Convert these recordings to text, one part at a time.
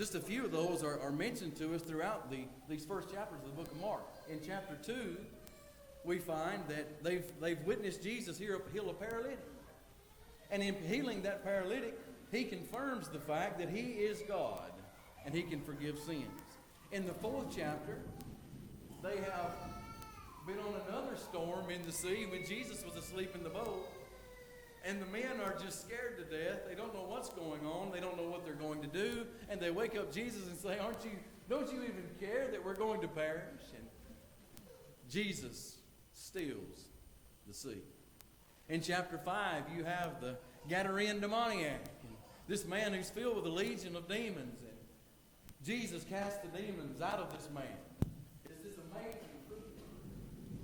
Just a few of those are mentioned to us throughout these first chapters of the book of Mark. In chapter 2, we find that they've witnessed Jesus heal a paralytic. And in healing that paralytic, he confirms the fact that he is God and he can forgive sins. In the 4th chapter, they have been on another storm in the sea when Jesus was asleep in the boat. And the men are just scared to death. They don't know what's going on. They don't know what they're going to do. And they wake up Jesus and say, don't you even care that we're going to perish? And Jesus stills the sea. In chapter 5, you have the Gadarene demoniac. And this man who's filled with a legion of demons. And Jesus cast the demons out of this man. It's this amazing truth.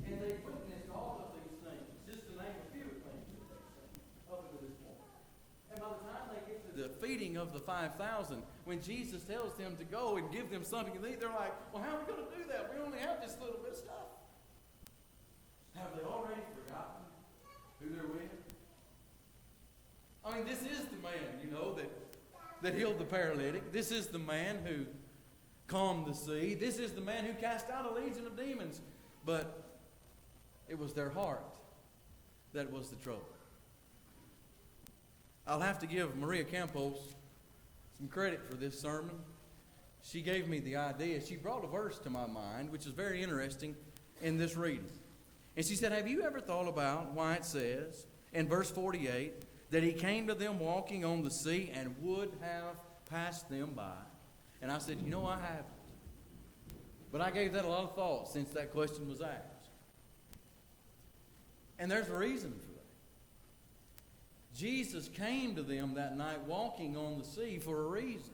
And they witnessed all of these things, just to name a few things that they've seen up to this point. And by the time they get to the feeding of the 5,000, when Jesus tells them to go and give them something to eat, they're like, well, how are we going to do that? We only have this little bit of stuff. Have they already forgotten who they're with? I mean, this is the man, that healed the paralytic. This is the man who calmed the sea. This is the man who cast out a legion of demons. But it was their heart that was the trouble. I'll have to give Maria Campos some credit for this sermon. She gave me the idea. She brought a verse to my mind, which is very interesting in this reading. And she said, have you ever thought about why it says in verse 48 that he came to them walking on the sea and would have passed them by? And I said, I haven't. But I gave that a lot of thought since that question was asked. And there's a reason for that. Jesus came to them that night walking on the sea for a reason.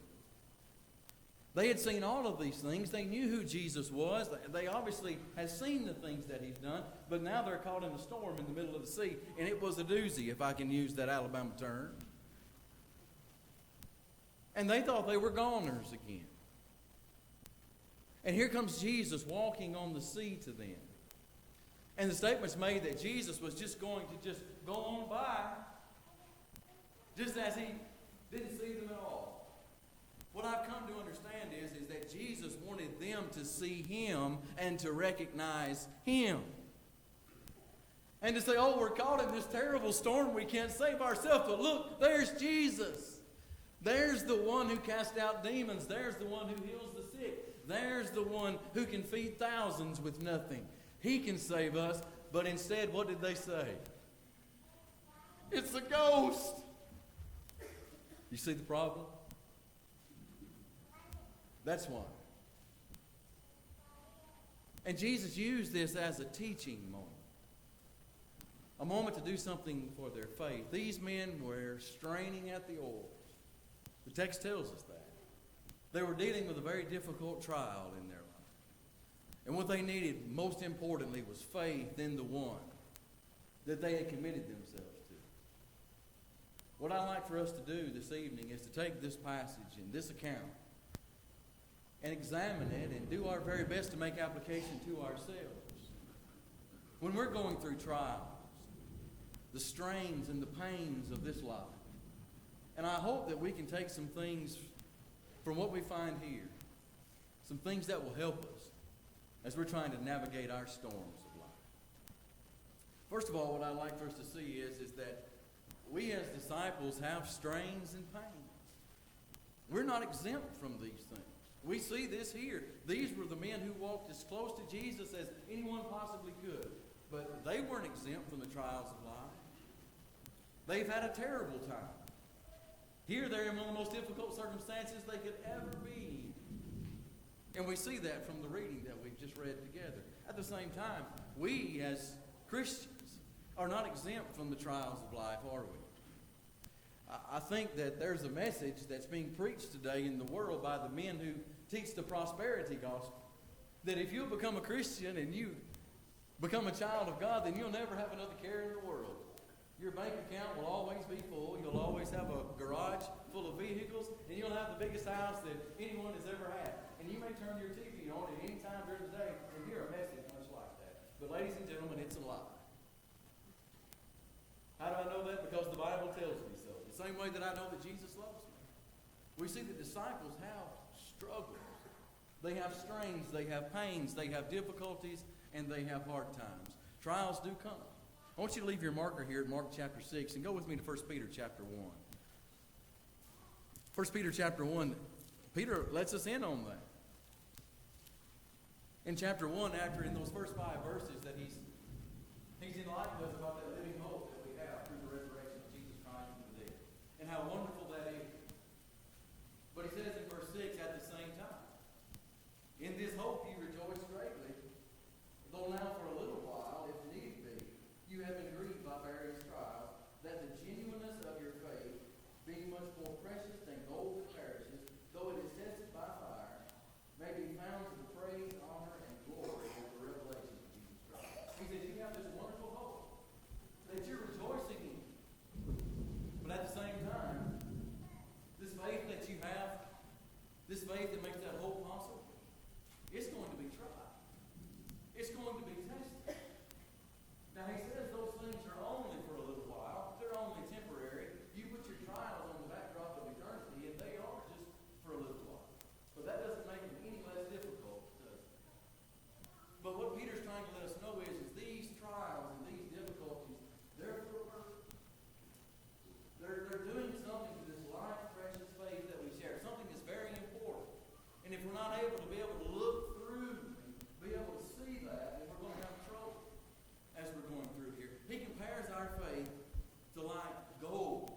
They had seen all of these things. They knew who Jesus was. They obviously had seen the things that he's done. But now they're caught in a storm in the middle of the sea. And it was a doozy, if I can use that Alabama term. And they thought they were goners again. And here comes Jesus walking on the sea to them. And the statement's made that Jesus was just going to just go on by, just as he didn't see them at all. What I've come to understand is that Jesus wanted them to see him and to recognize him. And to say, oh, we're caught in this terrible storm, we can't save ourselves. But look, there's Jesus. There's the one who casts out demons. There's the one who heals the sick. There's the one who can feed thousands with nothing. He can save us. But instead, what did they say? It's a ghost. You see the problem? That's why. And Jesus used this as a teaching moment. A moment to do something for their faith. These men were straining at the oars. The text tells us that. They were dealing with a very difficult trial in their life. And what they needed, most importantly, was faith in the one that they had committed themselves to. What I'd like for us to do this evening is to take this passage and this account and examine it and do our very best to make application to ourselves. When we're going through trials, the strains and the pains of this life, and I hope that we can take some things from what we find here, some things that will help us as we're trying to navigate our storms of life. First of all, what I'd like for us to see is that we as disciples have strains and pains. We're not exempt from these things. We see this here. These were the men who walked as close to Jesus as anyone possibly could. But they weren't exempt from the trials of life. They've had a terrible time. Here they're in one of the most difficult circumstances they could ever be. And we see that from the reading that we've just read together. At the same time, we as Christians are not exempt from the trials of life, are we? I think that there's a message that's being preached today in the world by the men who teach the prosperity gospel. That if you become a Christian and you become a child of God, then you'll never have another care in the world. Your bank account will always be full. You'll always have a garage full of vehicles, and you'll have the biggest house that anyone has ever had. And you may turn your TV on at any time during the day and hear a message much like that. But ladies and gentlemen, it's a lie. How do I know that? Because the Bible tells me so. The same way that I know that Jesus loves me. We see the disciples have struggles. They have strains, they have pains, they have difficulties, and they have hard times. Trials do come. I want you to leave your marker here at Mark chapter 6 and go with me to 1 Peter chapter 1. 1 Peter chapter 1, Peter lets us in on that. In chapter 1, after in those first 5 verses that he's enlightened us about that living hope that we have through the resurrection of Jesus Christ from the dead, and how wonderful that is. But he says in verse 6, at the same time, in this hope you rejoice greatly, though now for a little while, if need be, you have been grieved by various trials, that the genuineness of your faith, being much more precious than gold that perishes, though it is tested by fire, may be found to the praise, honor, and glory of the revelation of Jesus Christ. He says you have this wonderful hope that you're rejoicing in. But at the same time, this faith that you have, this faith that makes that hope possible, it's going to be tried. It's going to be tested. Now he says those things are only for a little while. They're only temporary. You put your trials on the backdrop of eternity, and they are just for a little while. But that doesn't make them any less difficult, does it? But what Peter's trying to let us know is these trials and these difficulties, they're for a purpose. They're doing something to this life precious faith that we share, something that's very important. And if we're not able to look through and be able to see that, then we're going to have trouble as we're going through here. He compares our faith to like gold.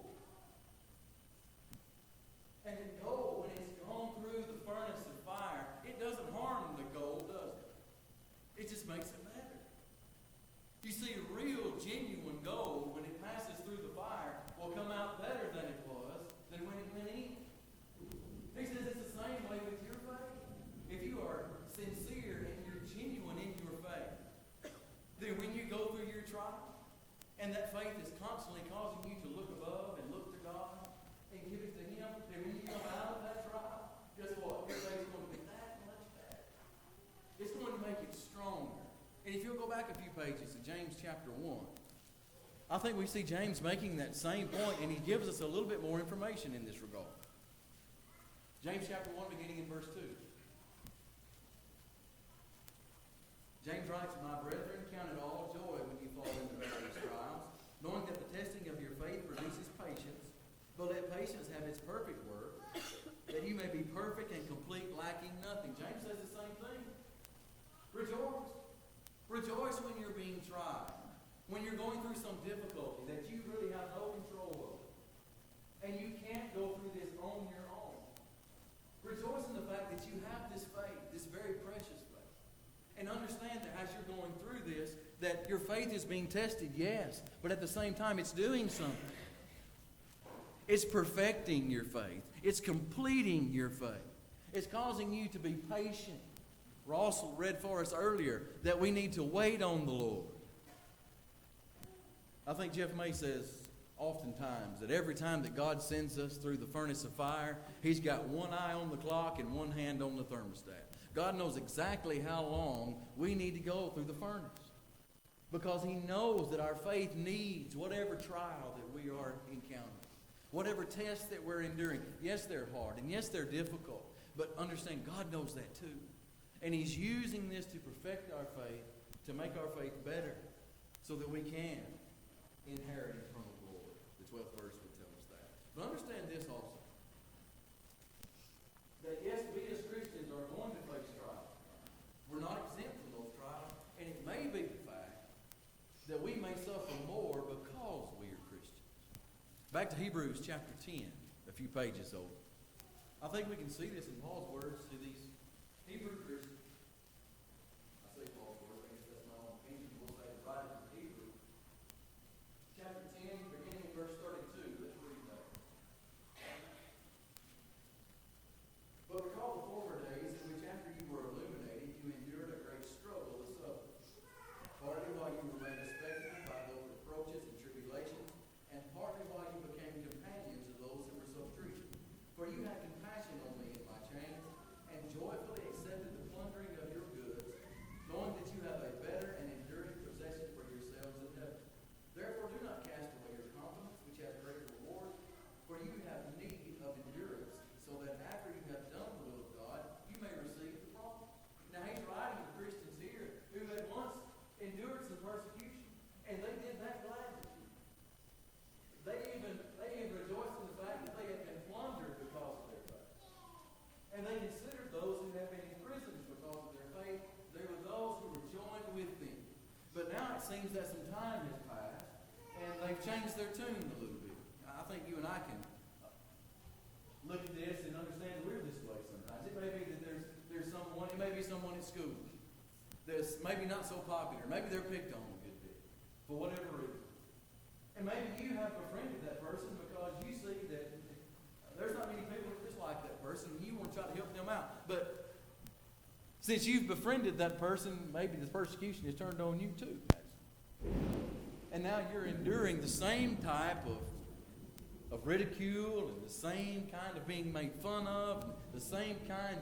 And in gold, when it's gone through the furnace of fire, it doesn't harm the gold, does it? It just makes it better. You see, real, genuine gold, when it passes through the fire, will come out better than it was than when it went in. He says it's the same way with your faith. If you are sincere and you're genuine in your faith, then when you go through your trial, and that faith is constantly causing you to look above and look to God and give it to Him, and when you come out of that trial, guess what? Your faith is going to be that much better. It's going to make it stronger. And if you'll go back a few pages to James chapter 1, I think we see James making that same point, and he gives us a little bit more information in this regard. James chapter 1, beginning in verse 2. James writes, my brethren, count it all joy when you fall into various trials, knowing that the testing of your faith produces patience, but let patience have its perfect work, that you may be perfect and complete, lacking nothing. James says the same thing. Rejoice. Rejoice when you're being tried, when you're going through some difficulty that you really have no control over, and you can't go through this on your own. Rejoice in the fact that you have this faith, this very precious faith. And understand that as you're going through this, that your faith is being tested, yes, but at the same time it's doing something. It's perfecting your faith. It's completing your faith. It's causing you to be patient. Ross read for us earlier that we need to wait on the Lord. I think Jeff May says oftentimes that every time that God sends us through the furnace of fire, He's got one eye on the clock and one hand on the thermostat. God knows exactly how long we need to go through the furnace, because He knows that our faith needs whatever trial that we are encountering, whatever tests that we're enduring. Yes, they're hard, and yes, they're difficult, but understand God knows that too. And He's using this to perfect our faith, to make our faith better, so that we can inherit eternal glory. The 12th verse would tell us that. But understand this also, that yes, we as Christians are going to face trials. We're not exempt from those trials, and it may be the fact that we may suffer more because we are Christians. Back to Hebrews chapter 10, a few pages over. I think we can see this in Paul's words to these Hebrew Christians. I say Paul's words, I guess that's my own opinion. We'll say the writer of Hebrews. Chapter 10, beginning in verse 32. Let's read that. But recall the former days in which after you were illuminated, you endured a great struggle with suffering, partly while you were made a spectacle by those reproaches and tribulations, and partly while you became companions of those who were so treated. For you had compassion on me in my chains, and joyfully accepted the seems that some time has passed, and they've changed their tune a little bit. I think you and I can look at this and understand we're this way sometimes. It may be that there's someone, it may be someone at school that's maybe not so popular. Maybe they're picked on a good bit for whatever reason. And maybe you have befriended that person because you see that there's not many people that just like that person, and you want to try to help them out. But since you've befriended that person, maybe the persecution has turned on you too. And now you're enduring the same type of ridicule and the same kind of being made fun of, and the same kind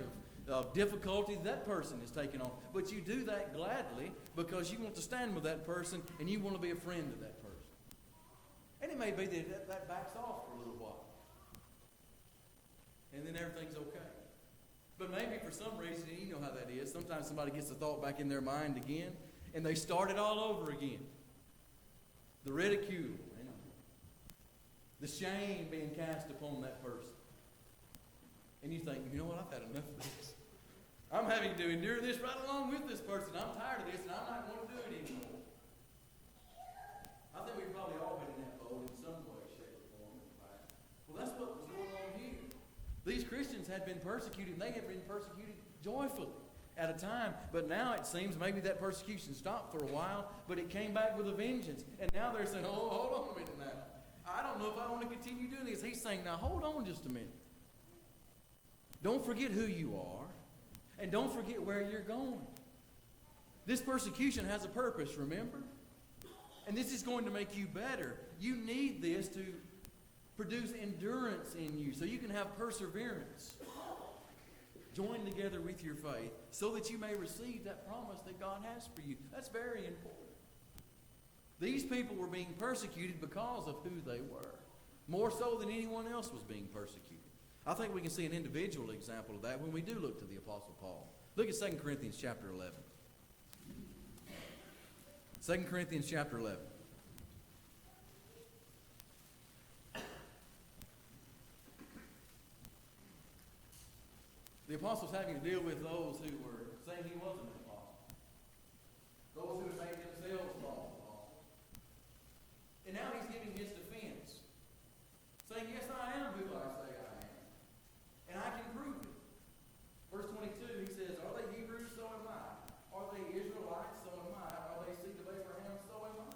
of difficulty that person is taking on. But you do that gladly because you want to stand with that person and you want to be a friend of that person. And it may be that backs off for a little while. And then everything's okay. But maybe for some reason, you know how that is, sometimes somebody gets the thought back in their mind again and they start it all over again. The ridicule and the shame being cast upon that person. And you think, you know what, I've had enough of this. I'm having to endure this right along with this person. I'm tired of this and I'm not going to do it anymore. I think we've probably all been in that boat in some way, shape, or form. Well, that's what was going on here. These Christians had been persecuted, and they had been persecuted joyfully at a time. But now it seems maybe that persecution stopped for a while, but it came back with a vengeance. And now they're saying, oh, hold on a minute now. I don't know if I want to continue doing this. He's saying, now hold on just a minute. Don't forget who you are, and don't forget where you're going. This persecution has a purpose, remember? And this is going to make you better. You need this to produce endurance in you so you can have perseverance. Join together with your faith so that you may receive that promise that God has for you. That's very important. These people were being persecuted because of who they were, more so than anyone else was being persecuted. I think we can see an individual example of that when we do look to the Apostle Paul. Look at 2 Corinthians chapter 11. 2 Corinthians chapter 11. The apostle's having to deal with those who were saying he wasn't an apostle. Those who had made themselves false apostles. And now he's giving his defense, saying, yes, I am who I say I am. And I can prove it. Verse 22, he says, are they Hebrews? So am I. Are they Israelites? So am I. Are they seed of Abraham? So am I.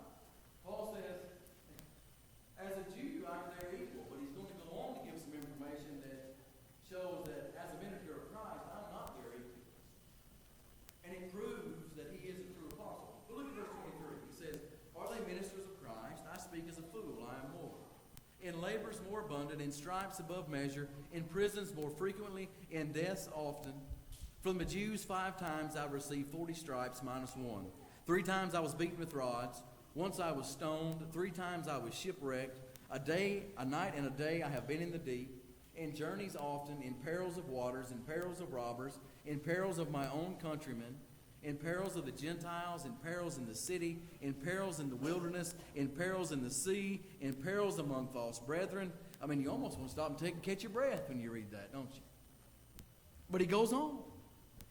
Paul says, as a Jew, I'm their equal. But he's going to go on to give some information that shows that as a minister of Christ, I'm not their equal. And it proves that he is a true apostle. But look at verse 23. He says, are they ministers of Christ? I speak as a fool. I am more. In labors more abundant, in stripes above measure, in prisons more frequently, in deaths often. From the Jews 5 times I received 40 stripes minus 1. 3 times I was beaten with rods. Once I was stoned. 3 times I was shipwrecked. A night and a day I have been in the deep. In journeys often, in perils of waters, in perils of robbers, in perils of my own countrymen, in perils of the Gentiles, in perils in the city, in perils in the wilderness, in perils in the sea, in perils among false brethren. I mean, you almost want to stop and catch your breath when you read that, don't you? But he goes on.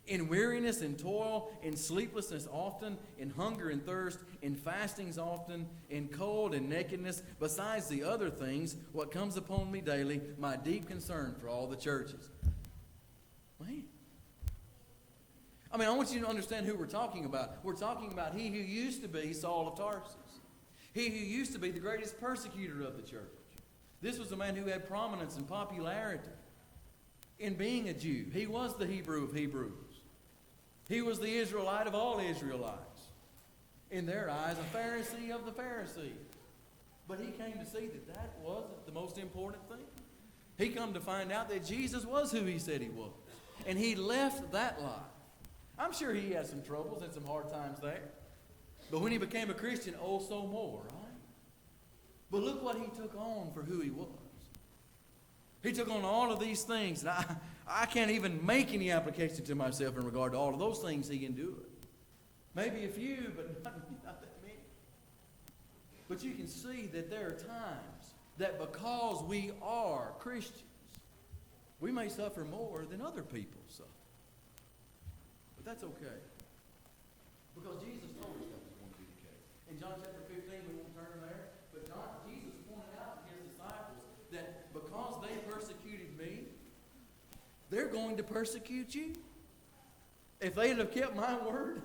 In weariness and toil, in sleeplessness often, in hunger and thirst, in fastings often, in cold and nakedness, besides the other things, what comes upon me daily, my deep concern for all the churches. Man. I mean, I want you to understand who we're talking about. We're talking about he who used to be Saul of Tarsus. He who used to be the greatest persecutor of the church. This was a man who had prominence and popularity in being a Jew. He was the Hebrew of Hebrews. He was the Israelite of all Israelites. In their eyes, a Pharisee of the Pharisees. But he came to see that that wasn't the most important thing. He come to find out that Jesus was who he said he was. And he left that life. I'm sure he had some troubles and some hard times there. But when he became a Christian, oh, so more, right? But look what he took on for who he was. He took on all of these things. And I can't even make any application to myself in regard to all of those things he endured. Maybe a few, but not that many. But you can see that there are times that because we are Christians, we may suffer more than other people suffer. But that's okay. Because Jesus told us that was going to be the case. And they're going to persecute you. If they'd have kept my word,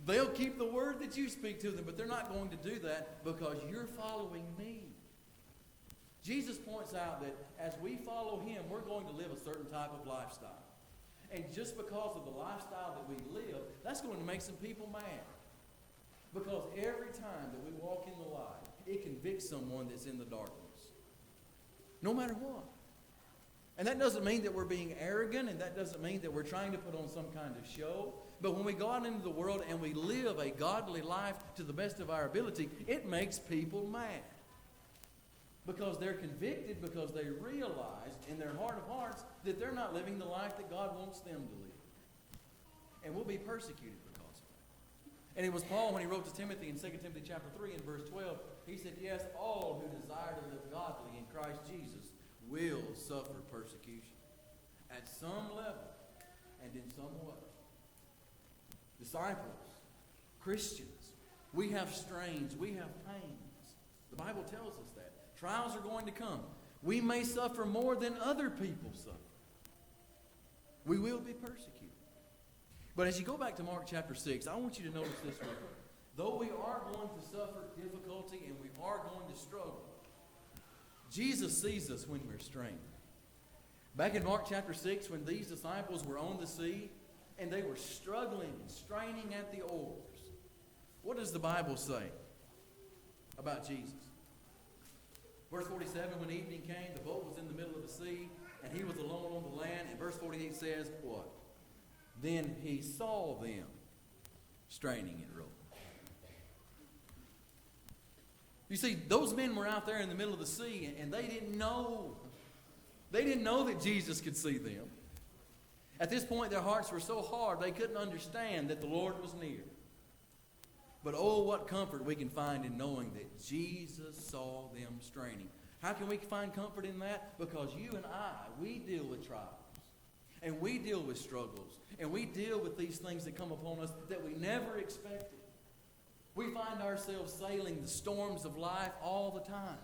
they'll keep the word that you speak to them, but they're not going to do that because you're following me. Jesus points out that as we follow him, we're going to live a certain type of lifestyle. And just because of the lifestyle that we live, that's going to make some people mad. Because every time that we walk in the light, it convicts someone that's in the darkness. No matter what. And that doesn't mean that we're being arrogant, and that doesn't mean that we're trying to put on some kind of show. But when we go out into the world and we live a godly life to the best of our ability, it makes people mad. Because they're convicted, because they realize in their heart of hearts that they're not living the life that God wants them to live. And we'll be persecuted because of it. And it was Paul when he wrote to Timothy in 2 Timothy chapter 3 and verse 12. He said, yes, all who desire to live godly in Christ Jesus will suffer persecution at some level and in some way. Disciples, Christians, we have strains, we have pains. The Bible tells us that. Trials are going to come. We may suffer more than other people suffer. We will be persecuted. But as you go back to Mark chapter 6, I want you to notice this one. Though we are going to suffer difficulty and we are going to struggle, Jesus sees us when we're straining. Back in Mark chapter 6, when these disciples were on the sea and they were struggling and straining at the oars, what does the Bible say about Jesus? Verse 47, when evening came, the boat was in the middle of the sea, and he was alone on the land. And verse 48 says, what? Then he saw them straining at rowing. You see, those men were out there in the middle of the sea, and they didn't know. They didn't know that Jesus could see them. At this point, their hearts were so hard, they couldn't understand that the Lord was near. But oh, what comfort we can find in knowing that Jesus saw them straining. How can we find comfort in that? Because you and I, we deal with trials. And we deal with struggles. And we deal with these things that come upon us that we never expected. We find ourselves sailing the storms of life all the time.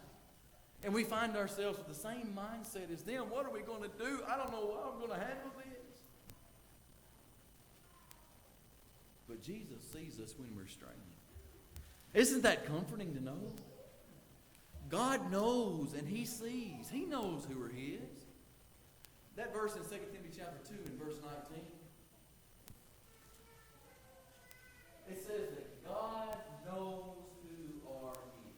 And we find ourselves with the same mindset as them. What are we going to do? I don't know how I'm going to handle this. But Jesus sees us when we're straining. Isn't that comforting to know? God knows and he sees. He knows who are his. That verse in 2 Timothy chapter 2 and verse 19. It says that God knows who are his.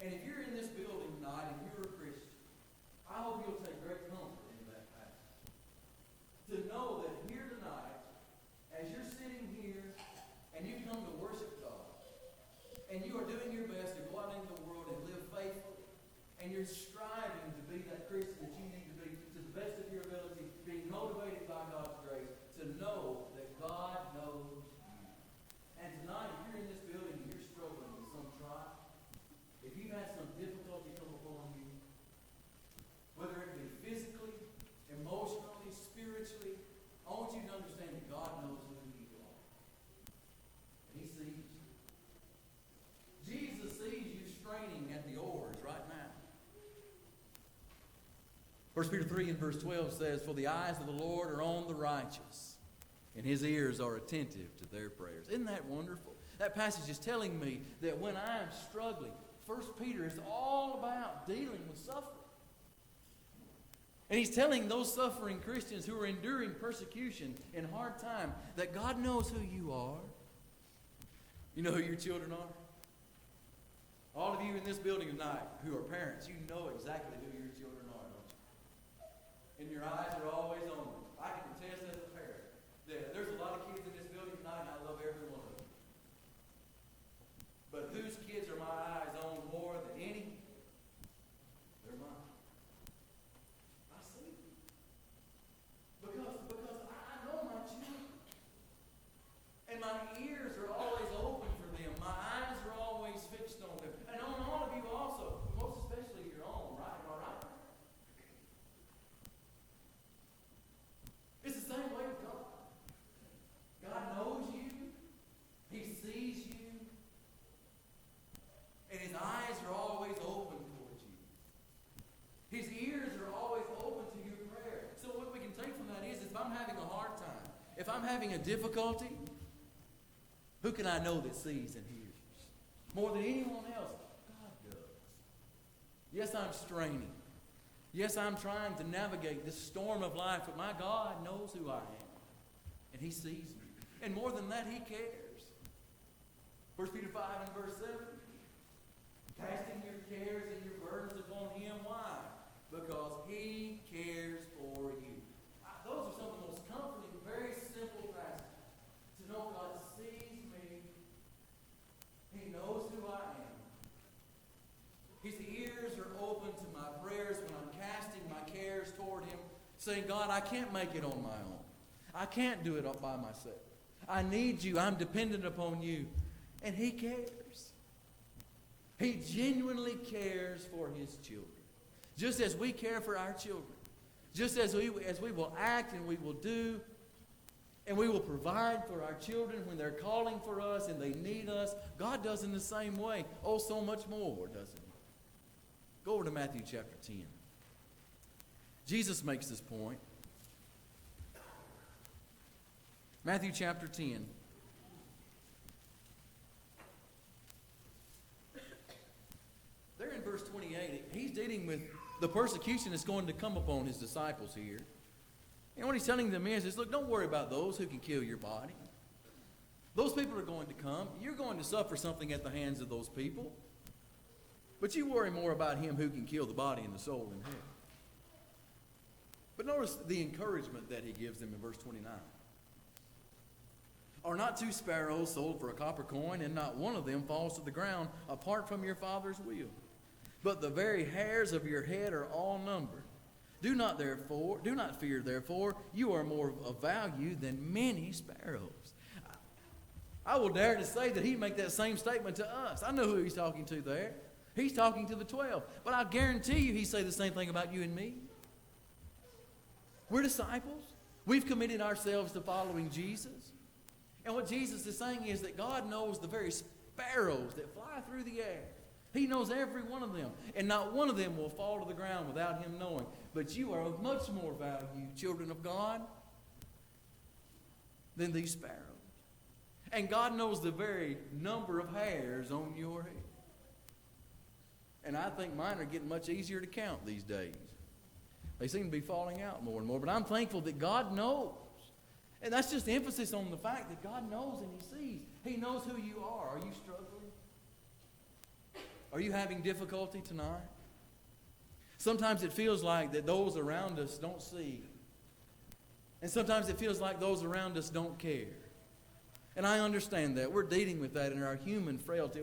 And if you're in this building tonight and you're a Christian, I hope you'll take great comfort in that passage. To know that here tonight, as you're sitting here and you come to worship God, and you are doing your best to go out into the world and live faithfully, and you're striving to be that Christian that you need to be to the best of your ability, being motivated by God's grace, to know that God knows you. And tonight, if you're in this building and you're struggling with some trial, if you've had some difficulty come upon you, whether it be physically, emotionally, spiritually, I want you to understand that God knows who you are. And he sees you. Jesus sees you straining at the oars right now. 1 Peter 3 and verse 12 says, for the eyes of the Lord are on the righteous, and his ears are attentive to their prayers. Isn't that wonderful? That passage is telling me that when I am struggling, 1 Peter is all about dealing with suffering. And he's telling those suffering Christians who are enduring persecution in hard time that God knows who you are. You know who your children are? All of you in this building tonight who are parents, you know exactly who your children are, don't you? And your eyes are always on them. I can attest as a parent that there's a lot of kids in this building tonight, and I love every one of them. But whose kids are my eyes on more than any? They're mine. I see them. Because I know my children. And my ears are always open for them. My eyes are always fixed on them. And on all of you also, most especially your own, right? Am I right? having a difficulty, who can I know that sees and hears? More than anyone else, God does. Yes, I'm straining. Yes, I'm trying to navigate this storm of life, but my God knows who I am. And He sees me. And more than that, He cares. 1 Peter 5 and verse 7. Casting your cares and your burdens upon Him. Why? Because He cares for you. Those are some of the most comforting, very simple passages. To know God sees me. He knows who I am. His ears are open to my prayers when I'm casting my cares toward Him, saying, God, I can't make it on my own. I can't do it all by myself. I need you. I'm dependent upon you. And He cares. He genuinely cares for His children. Just as we care for our children. Just as we will act and we will do and we will provide for our children when they're calling for us and they need us, God does in the same way. Oh, so much more, doesn't He? Go over to Matthew chapter 10. Jesus makes this point. Matthew chapter 10. There in verse 28, He's dealing with the persecution that's going to come upon His disciples here. And what He's telling them is, look, don't worry about those who can kill your body. Those people are going to come. You're going to suffer something at the hands of those people. But you worry more about Him who can kill the body and the soul in hell. But notice the encouragement that He gives them in verse 29. Are not 2 sparrows sold for a copper coin, and not one of them falls to the ground apart from your Father's will? But the very hairs of your head are all numbered. Do not fear, therefore, you are more of value than many sparrows. I will dare to say that He'd make that same statement to us. I know who He's talking to there. He's talking to the 12. But I guarantee you He'd say the same thing about you and me. We're disciples. We've committed ourselves to following Jesus. And what Jesus is saying is that God knows the very sparrows that fly through the air. He knows every one of them. And not one of them will fall to the ground without Him knowing. But you are of much more value, children of God, than these sparrows. And God knows the very number of hairs on your head. And I think mine are getting much easier to count these days. They seem to be falling out more and more. But I'm thankful that God knows. And that's just emphasis on the fact that God knows and He sees. He knows who you are. Are you struggling? Are you having difficulty tonight? Sometimes it feels like that those around us don't see. And sometimes it feels like those around us don't care. And I understand that. We're dealing with that in our human frailty.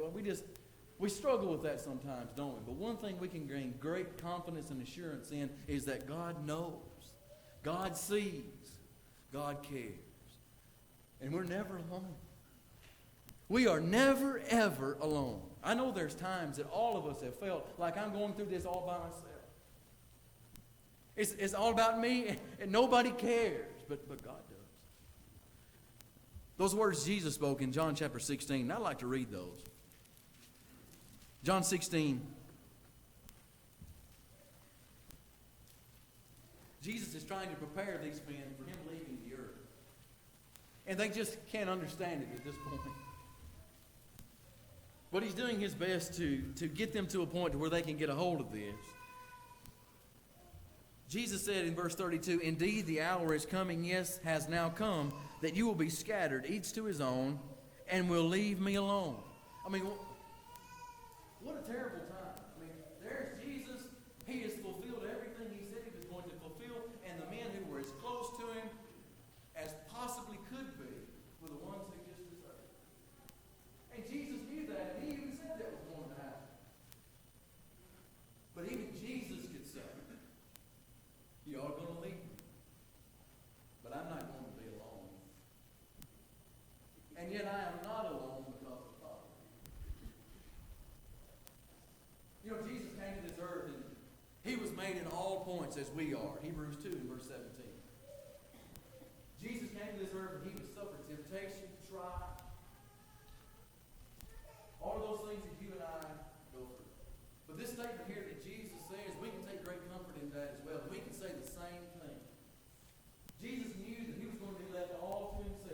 We struggle with that sometimes, don't we? But one thing we can gain great confidence and assurance in is that God knows. God sees. God cares. And we're never alone. We are never, ever alone. I know there's times that all of us have felt like I'm going through this all by myself. It's all about me and nobody cares. But God does. Those words Jesus spoke in John chapter 16, I'd like to read those. John 16. Jesus is trying to prepare these men for Him leaving the earth. And they just can't understand it at this point. But He's doing His best to get them to a point to where they can get a hold of this. Jesus said in verse 32, Indeed, the hour is coming, yes, has now come, that you will be scattered, each to his own, and will leave me alone. I mean, what a terrible time. I mean, there's Jesus. He has fulfilled everything He said He was going to fulfill, and the men who were as close to Him as possibly could be were the ones who just deserved. And Jesus knew that, and He even said that was going to happen. But even Jesus could say, you are going to leave me, but I'm not going to be alone. And yet I am not alone because of the Father. You know, Jesus came to this earth and He was made in all points as we are. Hebrews 2 and verse 17. Jesus came to this earth and He was suffered temptation, trial. All of those things that you and I go through. But this statement here that Jesus says, we can take great comfort in that as well. We can say the same thing. Jesus knew that He was going to be left all to Himself.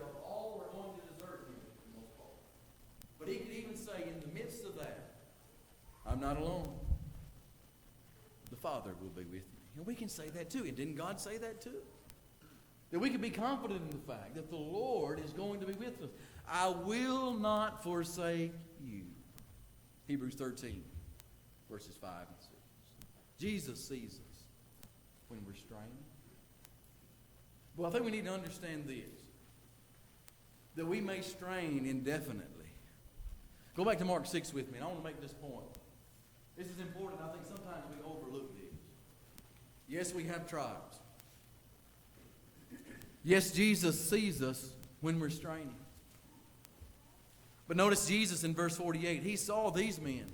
the midst of that, I'm not alone. The Father will be with me. And we can say that too. And didn't God say that too? That we can be confident in the fact that the Lord is going to be with us. I will not forsake you. Hebrews 13, verses 5 and 6. Jesus sees us when we're straining. Well, I think we need to understand this. That we may strain indefinitely. Go back to Mark 6 with me, and I want to make this point. This is important. I think sometimes we overlook this. Yes, we have trials. Yes, Jesus sees us when we're straining. But notice Jesus in verse 48. He saw these men.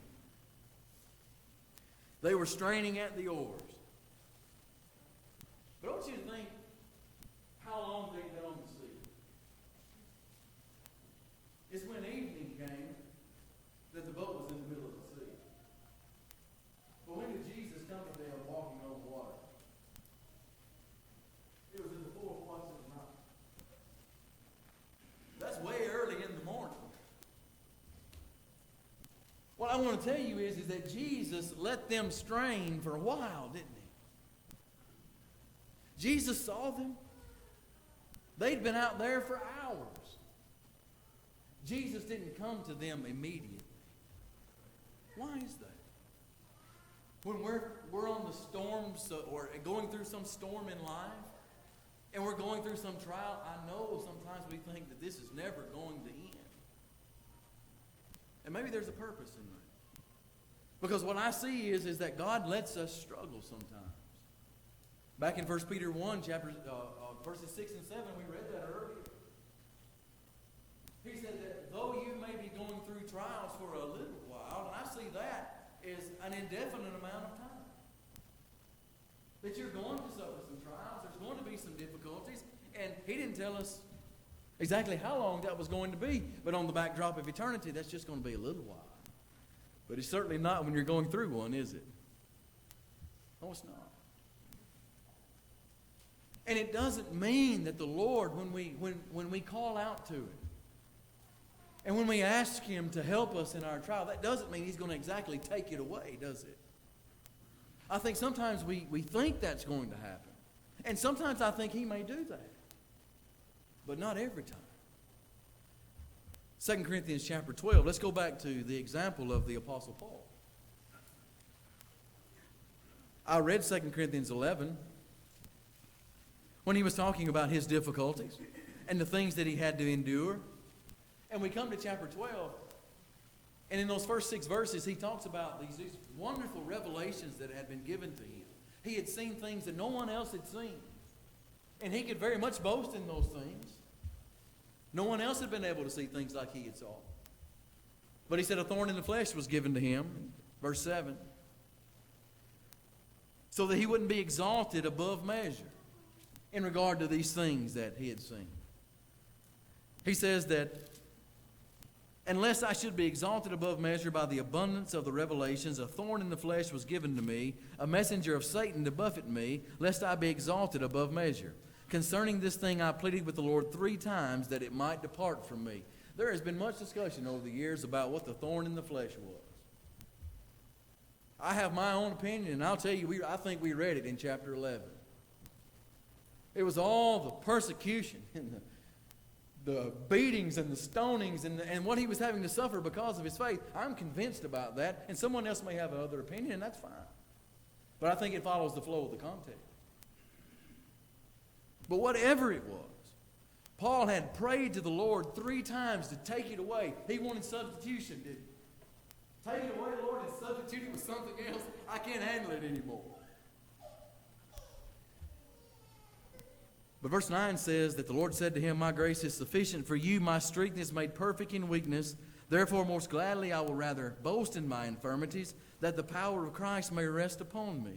They were straining at the oars. But I want you to think how long they'd been on the sea. It's when evening came that the boat was in the middle of the sea. But when did Jesus come to them walking on water? It was in the fourth watch of the night. That's way early in the morning. What I want to tell you is that Jesus let them strain for a while, didn't he? Jesus saw them. They'd been out there for hours. Jesus didn't come to them immediately. Why is that? When we're on the storms or going through some storm in life, and we're going through some trial, I know sometimes we think that this is never going to end. And maybe there's a purpose in that. Because what I see is that God lets us struggle sometimes. Back in 1 Peter 1, verses 6 and 7, we read that earlier. He said that though you may be going through trials for a little while, and I see that as an indefinite amount of time. That you're going to suffer some trials, there's going to be some difficulties, and he didn't tell us exactly how long that was going to be, but on the backdrop of eternity, that's just going to be a little while. But it's certainly not when you're going through one, is it? No, it's not. And it doesn't mean that the Lord, when we call out to Him, and when we ask Him to help us in our trial, that doesn't mean He's going to exactly take it away, does it? I think sometimes we think that's going to happen. And sometimes I think He may do that. But not every time. 2 Corinthians chapter 12. Let's go back to the example of the Apostle Paul. I read 2 Corinthians 11 when he was talking about his difficulties and the things that he had to endure. And we come to chapter 12, and in those first 6 verses, he talks about these wonderful revelations that had been given to him. He had seen things that no one else had seen. And he could very much boast in those things. No one else had been able to see things like he had saw. But he said a thorn in the flesh was given to him, verse 7, so that he wouldn't be exalted above measure in regard to these things that he had seen. He says that unless I should be exalted above measure by the abundance of the revelations, a thorn in the flesh was given to me, a messenger of Satan to buffet me, lest I be exalted above measure. Concerning this thing I pleaded with the Lord 3 times that it might depart from me. There has been much discussion over the years about what the thorn in the flesh was. I have my own opinion, and I'll tell you, I think we read it in chapter 11. It was all the persecution and the beatings and the stonings and what he was having to suffer because of his faith. I'm convinced about that, and someone else may have another opinion, and that's fine. But I think it follows the flow of the context. But whatever it was, Paul had prayed to the Lord 3 times to take it away. He wanted substitution, didn't he? Take it away, Lord, and substitute it with something else. I can't handle it anymore. But verse 9 says that the Lord said to him, my grace is sufficient for you. My strength is made perfect in weakness. Therefore, most gladly I will rather boast in my infirmities, that the power of Christ may rest upon me.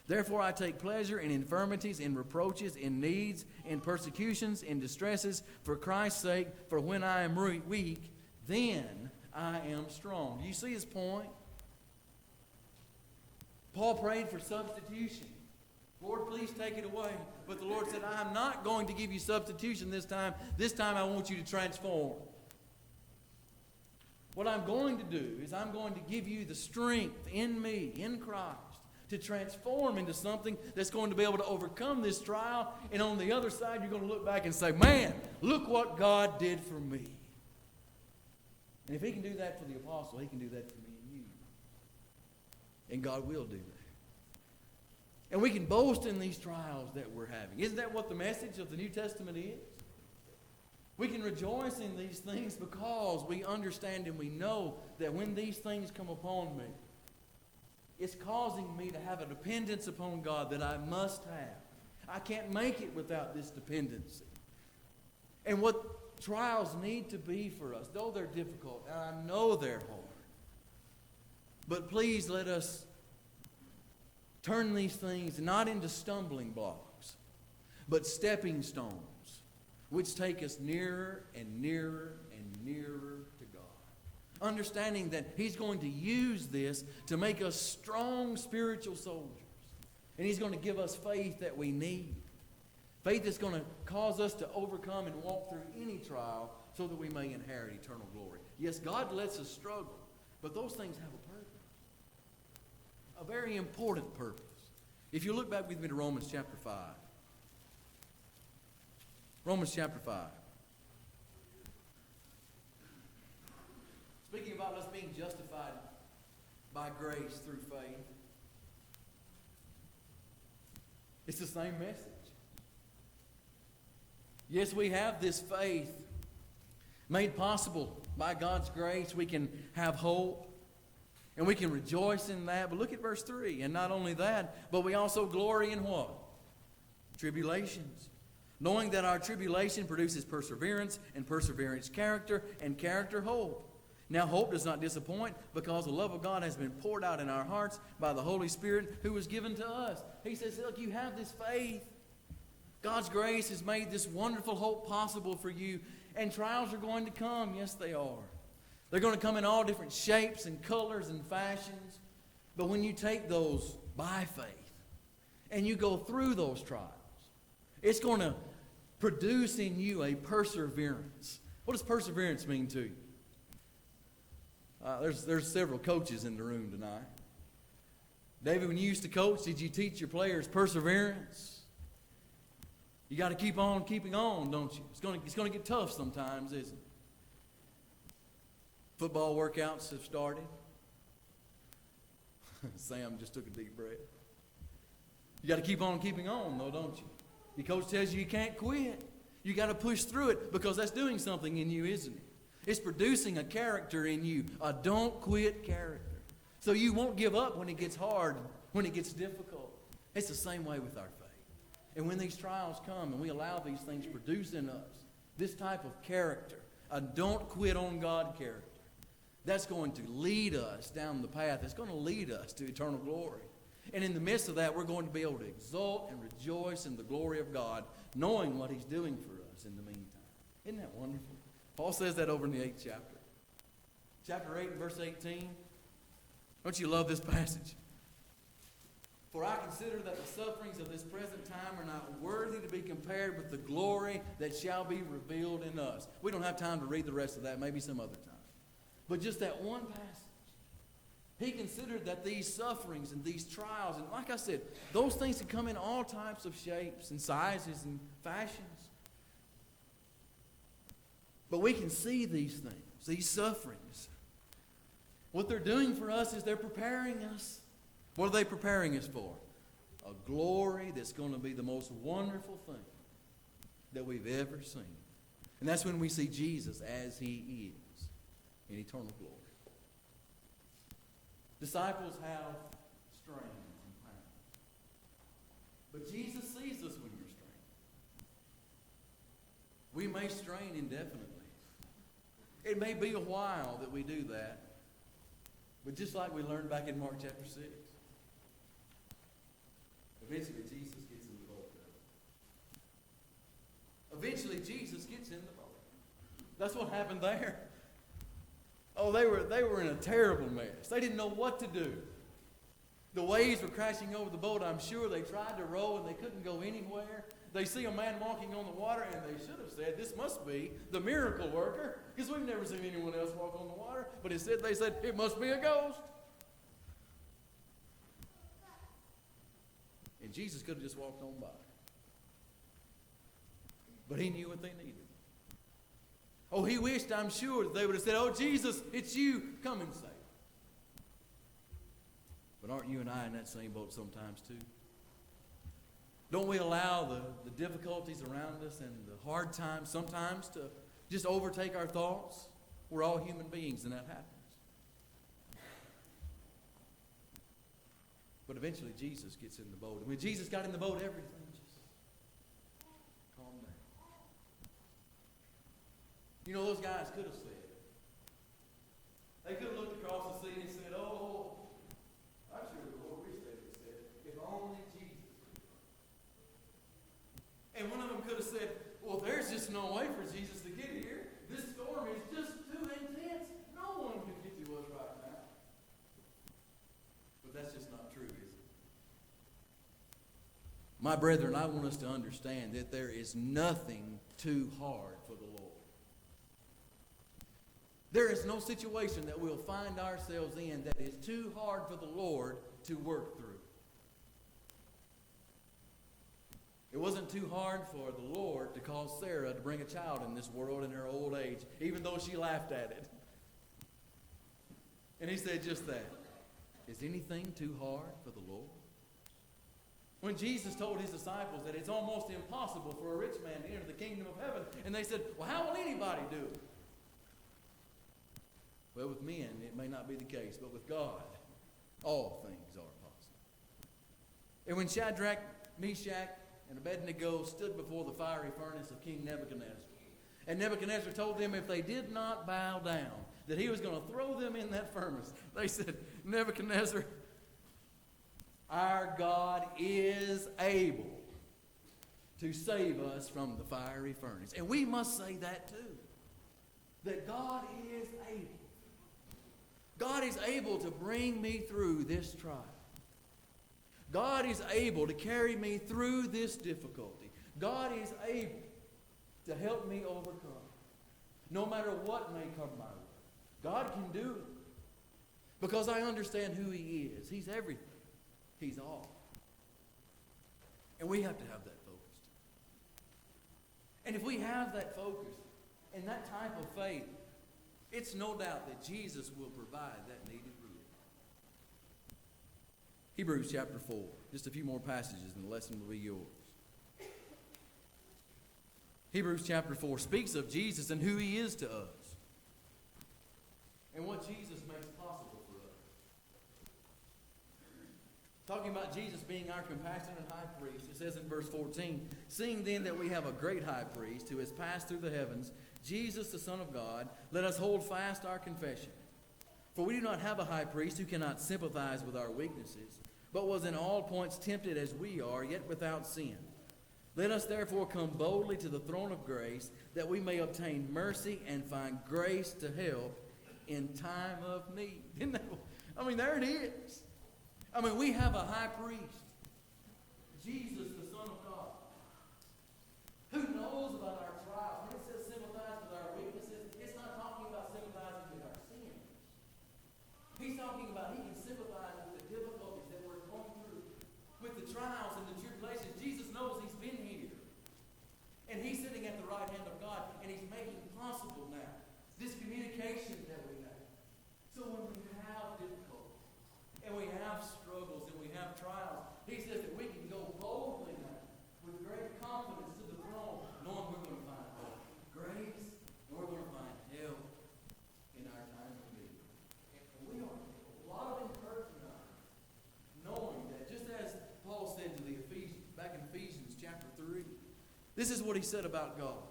Therefore I take pleasure in infirmities, in reproaches, in needs, in persecutions, in distresses, for Christ's sake. For when I am weak, then I am strong. Do you see his point? Paul prayed for substitution. Lord, please take it away. But the Lord said, I'm not going to give you substitution this time. This time I want you to transform. What I'm going to do is I'm going to give you the strength in me, in Christ, to transform into something that's going to be able to overcome this trial. And on the other side, you're going to look back and say, man, look what God did for me. And if He can do that for the apostle, He can do that for me and you. And God will do that. And we can boast in these trials that we're having. Isn't that what the message of the New Testament is? We can rejoice in these things because we understand and we know that when these things come upon me, it's causing me to have a dependence upon God that I must have. I can't make it without this dependency. And what trials need to be for us, though they're difficult, and I know they're hard, but please let us turn these things not into stumbling blocks, but stepping stones, which take us nearer and nearer and nearer to God. Understanding that He's going to use this to make us strong spiritual soldiers. And He's going to give us faith that we need. Faith that's going to cause us to overcome and walk through any trial so that we may inherit eternal glory. Yes, God lets us struggle, but those things have a purpose. A very important purpose. If you look back with me to Romans chapter 5. Romans chapter 5. Speaking about us being justified by grace through faith. It's the same message. Yes, we have this faith made possible by God's grace. We can have hope. And we can rejoice in that. But look at verse 3. And not only that, but we also glory in what? Tribulations. Knowing that our tribulation produces perseverance, and perseverance character, and character hope. Now hope does not disappoint, because the love of God has been poured out in our hearts by the Holy Spirit who was given to us. He says, look, you have this faith. God's grace has made this wonderful hope possible for you. And trials are going to come. Yes, they are. They're going to come in all different shapes and colors and fashions. But when you take those by faith and you go through those trials, it's going to produce in you a perseverance. What does perseverance mean to you? There's several coaches in the room tonight. David, when you used to coach, did you teach your players perseverance? You got to keep on keeping on, don't you? It's going to get tough sometimes, isn't it? Football workouts have started. Sam just took a deep breath. You got to keep on keeping on, though, don't you? Your coach tells you can't quit. You got to push through it because that's doing something in you, isn't it? It's producing a character in you, a don't quit character. So you won't give up when it gets hard, when it gets difficult. It's the same way with our faith. And when these trials come and we allow these things to produce in us this type of character, a don't quit on God character, that's going to lead us down the path. It's going to lead us to eternal glory. And in the midst of that, we're going to be able to exult and rejoice in the glory of God, knowing what He's doing for us in the meantime. Isn't that wonderful? Paul says that over in the 8th chapter. Chapter 8 and verse 18. Don't you love this passage? For I consider that the sufferings of this present time are not worthy to be compared with the glory that shall be revealed in us. We don't have time to read the rest of that, maybe some other time. But just that one passage. He considered that these sufferings and these trials, and like I said, those things can come in all types of shapes and sizes and fashions. But we can see these things, these sufferings. What they're doing for us is they're preparing us. What are they preparing us for? A glory that's going to be the most wonderful thing that we've ever seen. And that's when we see Jesus as He is in eternal glory. Disciples have strains and pains. But Jesus sees us when you're strained. We may strain indefinitely. It may be a while that we do that. But just like we learned back in Mark chapter 6, eventually Jesus gets in the boat. Eventually Jesus gets in the boat. That's what happened there. Oh, they were in a terrible mess. They didn't know what to do. The waves were crashing over the boat. I'm sure they tried to row and they couldn't go anywhere. they see a man walking on the water, and they should have said, this must be the miracle worker, because we've never seen anyone else walk on the water. But instead they said, it must be a ghost. And Jesus could have just walked on by. But he knew what they needed. Oh, he wished, I'm sure, that they would have said, oh, Jesus, it's you. Come and save. But aren't you and I in that same boat sometimes too? Don't we allow the difficulties around us and the hard times sometimes to just overtake our thoughts? We're all human beings, and that happens. But eventually Jesus gets in the boat. And when Jesus got in the boat, everything just calmed down. You know, those guys could have said, they could have looked across the sea and said, oh, I'm sure the Lord wished they would have said, if only Jesus. And one of them could have said, well, there's just no way for Jesus to get here. This storm is just too intense. No one can get to us right now. But that's just not true, is it? My brethren, I want us to understand that there is nothing too hard for the Lord. There is no situation that we'll find ourselves in that is too hard for the Lord to work through. It wasn't too hard for the Lord to cause Sarah to bring a child in this world in her old age, even though she laughed at it. And he said just that. Is anything too hard for the Lord? When Jesus told his disciples that it's almost impossible for a rich man to enter the kingdom of heaven, and they said, well, how will anybody do it? Well, with men, it may not be the case, but with God, all things are possible. And when Shadrach, Meshach, and Abednego stood before the fiery furnace of King Nebuchadnezzar, and Nebuchadnezzar told them if they did not bow down, that he was going to throw them in that furnace, they said, Nebuchadnezzar, our God is able to save us from the fiery furnace. And we must say that too, that God is able. God is able to bring me through this trial. God is able to carry me through this difficulty. God is able to help me overcome, no matter what may come my way. God can do it because I understand who he is. He's everything. He's all. And we have to have that focus. And if we have that focus and that type of faith, it's no doubt that Jesus will provide that needed relief. Hebrews chapter 4. Just a few more passages and the lesson will be yours. Hebrews chapter 4 speaks of Jesus and who he is to us. And what Jesus makes possible for us. Talking about Jesus being our compassionate high priest, it says in verse 14, seeing then that we have a great high priest who has passed through the heavens, Jesus, the Son of God, let us hold fast our confession. For we do not have a high priest who cannot sympathize with our weaknesses, but was in all points tempted as we are, yet without sin. Let us therefore come boldly to the throne of grace, that we may obtain mercy and find grace to help in time of need. There it is. We have a high priest, Jesus, the Son of God, who knows about our trials. When it says sympathize with our weaknesses, it's not talking about sympathizing with our sins. He's talking about he can sympathize with the difficulties that we're going through, with the trials and the tribulations. Jesus knows he's been here. And he's sitting at the right hand of God, and he's making possible now this communication that we have. So when we have difficulties, and we have struggles, and we have trials, he says that we can go boldly now, with great confidence to the throne, knowing we're going to find grace, and we're going to find help in our time of need. And we are a lot of encouragement, knowing that just as Paul said to the Ephesians, back in Ephesians chapter 3, this is what he said about God.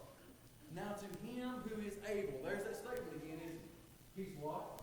Now to him who is able, there's that statement again, isn't it? He's what?